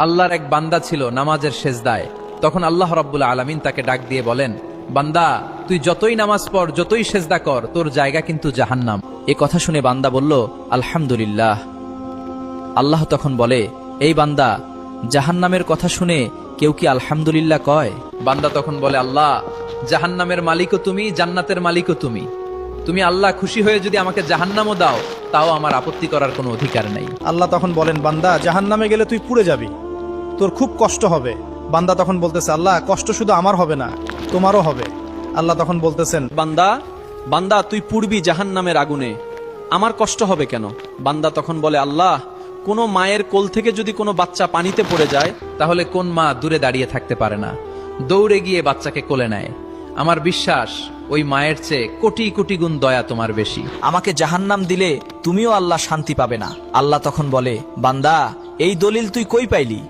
আল্লাহর এক বান্দা ছিল নামাজের সেজদায়। তখন আল্লাহ রাব্বুল আলামিন তাকে ডাক দিয়ে বলেন, বান্দা, তুই যতই নামাজ পড়, যতই সেজদা কর, তোর জায়গা কিন্তু জাহান্নাম। এ কথা শুনে বান্দা বলল, আলহামদুলিল্লাহ। আল্লাহ তখন বলে, এই বান্দা, জাহান্নামের কথা শুনে কেউ কি আলহামদুলিল্লাহ কয়? বান্দা তখন বলে, আল্লাহ, জাহান্নামের মালিকও তুমি, জান্নাতের মালিকও তুমি। তুমি আল্লাহ খুশি হয়ে যদি আমাকে জাহান্নামও দাও, তাও আমার আপত্তি করার কোনো অধিকার নেই। আল্লাহ তখন বলেন, বান্দা, জাহান্নামে গেলে তুই পুড়ে যাবি, তোর খুব কষ্ট হবে। বান্দা তখন বলতেছে, আল্লাহ, কষ্ট শুধু আমার হবে না, তোমারও হবে। আল্লাহ তখন বলতেছেন, বান্দা, বান্দা, তুই পুড়বি জাহান্নামের আগুনে, আমার কষ্ট হবে কেন? বান্দা তখন বলে, আল্লাহ, কোনো মায়ের কোল থেকে যদি কোনো বাচ্চা পানিতে পড়ে যায়, তাহলে কোন মা দূরে দাঁড়িয়ে থাকতে পারে না, দৌড়ে গিয়ে বাচ্চাকে কোলে নেয়? আমার বিশ্বাস, ওই মায়ের চেয়ে কোটি কোটি গুণ দয়া তোমার বেশি। আমাকে জাহান্নাম দিলে তুমিও আল্লাহ শান্তি পাবে না। আল্লাহ তখন বলে, বান্দা, এই দলিল তুই কই পাইলি?